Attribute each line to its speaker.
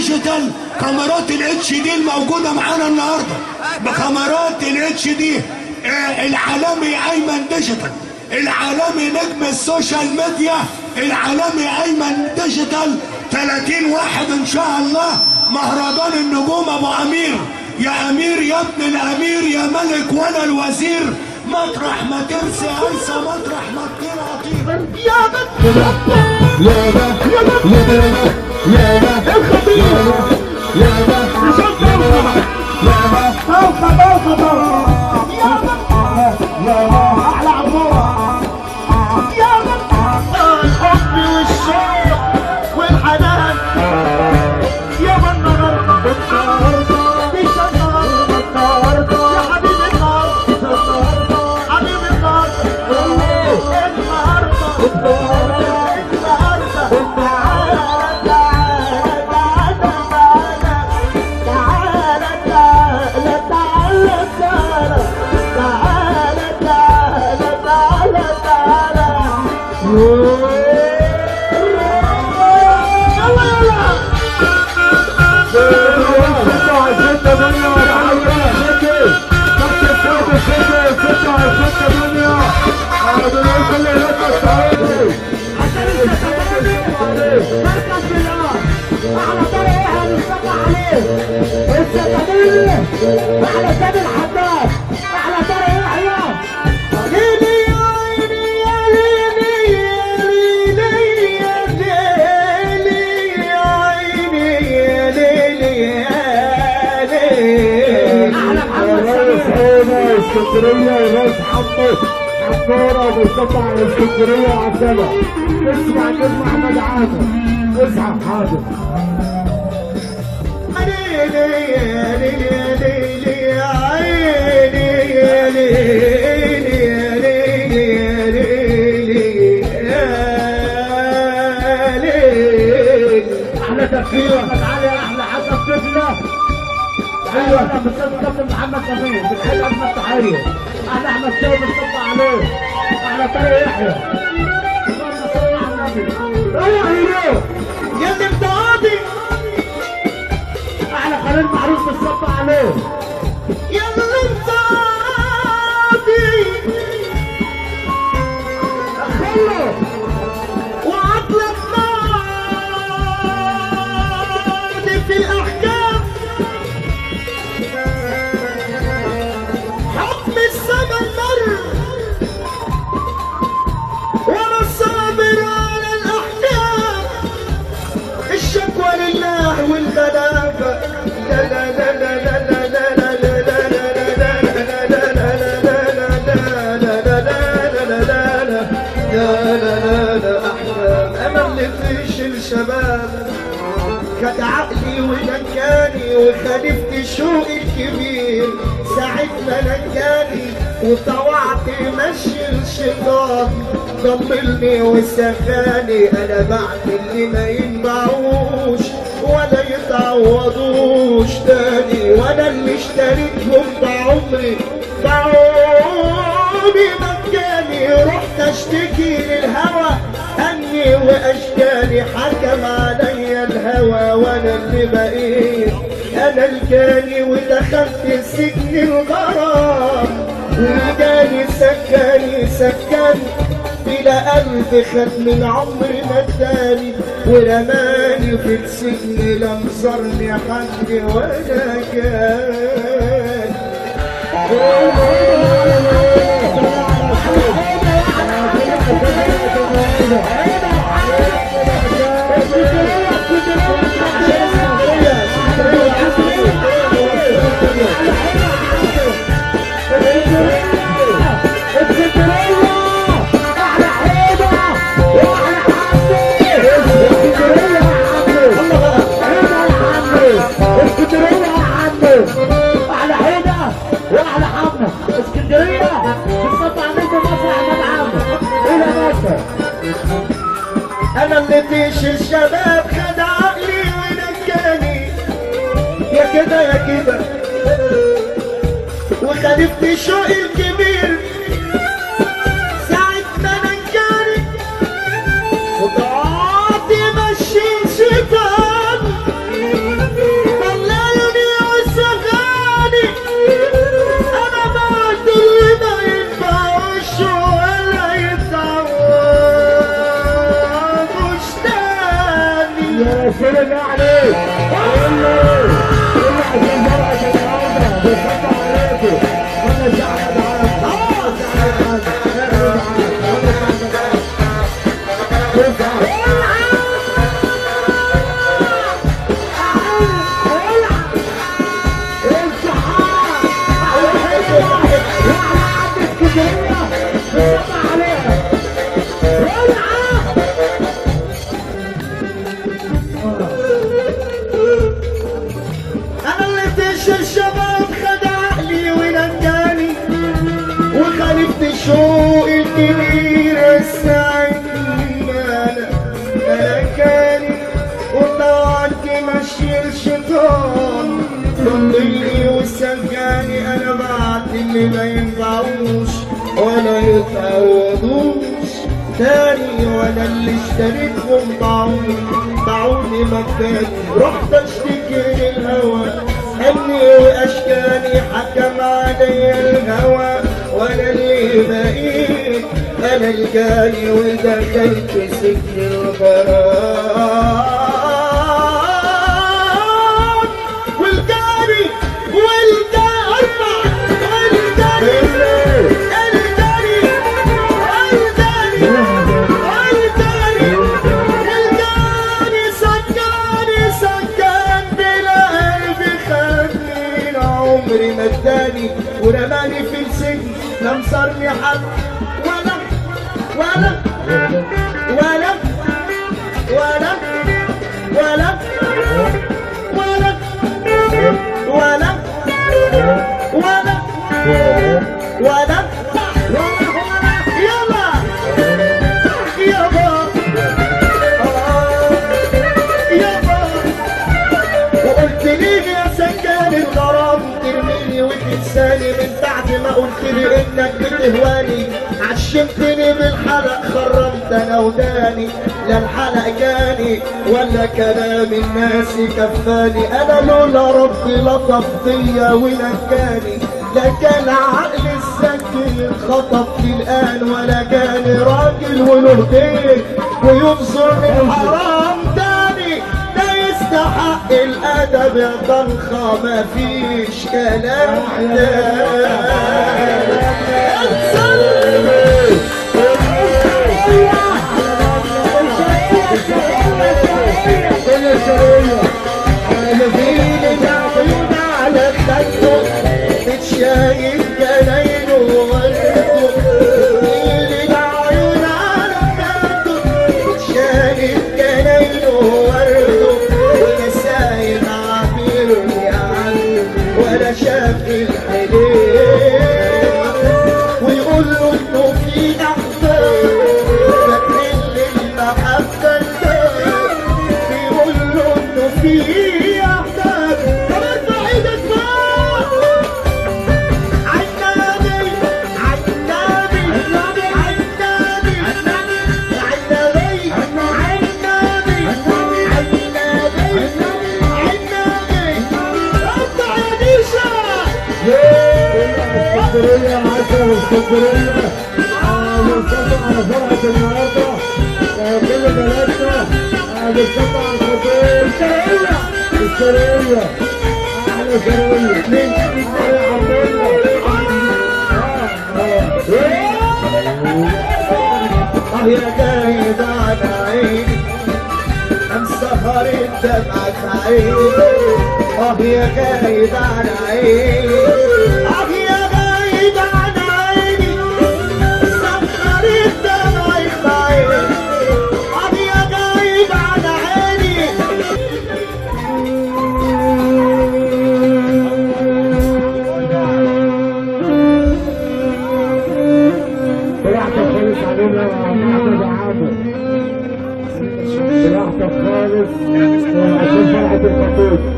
Speaker 1: ديجيتال كاميرات الاتش دي الموجوده معانا النهارده، بكاميرات الاتش دي. العالمي ايمن ديجيتال، العالمي نجم السوشيال ميديا، العالمي ايمن ديجيتال. 30 واحد ان شاء الله، مهرجان النجوم ابو امير. يا امير يا ابن الامير يا ملك ولا الوزير، مطرح ما ترسي انسى مطرح ما تطير اطير.
Speaker 2: يا بت يا بت يا بت يا بت الخطير يا بت عشان توقف يا بت توقف يا بت احلى عموره يا بت الحب والشوق والحنان يا من النهارده مش النهارده يا حبيبي النهارده حبيبي على سبيل الحداد على طريق يحيى ليلي يا عيني يا ليلي يا ليلي يا عيني يا ليلي يا ليلي احلى محمد سمير اسكندريه يا راس حمو عباره وبيطلع على اسكندريه وعبدالله. اسمع كلمه احمد عادل اصحى حاضر. احلى تفكير تعالى يا احلى حسن طفله. ايوه احنا بنصطفى محمد سمير بنحب احمد تحيه. احلى احمد شوقي بنصطفى عليه. احلى طارق يحيى. اللهم صل على النبي. رايح هيرو يا اللي بتقاضي. احلى خليل معروف بنصطفى عليه. يا اللي بتقاضي خله وعطلك في الأحكام حكم الزمن مر وأنا صابر على الأحكام. الشكوى لله والغلابة لا لا لا لا لا لا لا لا أحلام أمل فيش الشباب خد عقلي ونجاني وخالفت شوقي الكبير ساعة ما نجاني وطوعت مشي الشيطان ضملني وسخاني. انا بعد اللي ما ينبعوش ولا يتعوضوش تاني وانا اللي اشتريتهم بعمري باعوني مجاني. رحت اشتكي للهوى اني واشكالي حكم عليا الهوى وانا اللي بقيت انا الجاني ودخلت سجن الغرام وجاني سكاني بلا قلب خد من عمري مداني ورماني في السجن لا نصرني حد ولا كان. احلى حيدة واحلى حمى اسكندرية بتصطع منكم مسرح مدعمة الى مصر. انا اللي فيش الشباب خد عقلي ونجاني يا كده يا كده وخالفت شوقي الكبير ساعة ما نجاني وطلعت ماشي شيطان السير اللي عليك كله عشان فرحة النهارده بيصدق عليكم وانا الشعب
Speaker 3: انا اللي فيش الشباب خدعني ونجاني وخالفت الشوق الكبير السعيد ملكاني وطلعت مشي الشيطان ضلني وسجاني انا بعت اللي ما ينفعوش ولا يتعوضوش تاني وانا اللي اشتريتهم باعوني مكاني رحت اشتكي للهوى اني واشكاني حكم علي الهوى وانا اللي بقيت انا الجاني ودخلت سجن الغرام والجاني مداني ورماني في السجن لا مصرني حد ولا ولا ولا ولا ولا ولا ولا ولا ولا يلا يابا يابا وقلت لي يا سكان الغرام ترميني وتنساني من بعد ما قلت لي انك بتهواني عشمتني بالحلق خرمت انا وداني لا الحلق جاني ولا كلام الناس كفاني انا لولا ربي لطف فيا ونجاني لا كان عقل السكين خطف في الان ولا كان راجل وله دين ويبصر من حرام تاني ده يستحق الادب يا طنخه مفيش كلام شايف جناينه وورده ميل العيون على خده شايف جناينه وورده وانا سايب عبيرني عنه ولا شاف الحليل ويقول له انه في احباب فتحل المحبه الباب بيقول له انه في احباب طب ارفع ايدك فوق
Speaker 2: اسكندرية عشرة اسكندرية بنصبح على فرحة النهاردة كل بلدنا بنصبح على الخطيب الشرقية أحلى شرقية مين
Speaker 3: يا جايب على عيني مسهر الدمعة عيني يا جايب على عيني يا جايب على عيني مسهر الدمعة عيني يا جايب على عيني
Speaker 2: براحتك خالص علينا يا محمد عامر براحتك خالص عشان فرحة الخطيب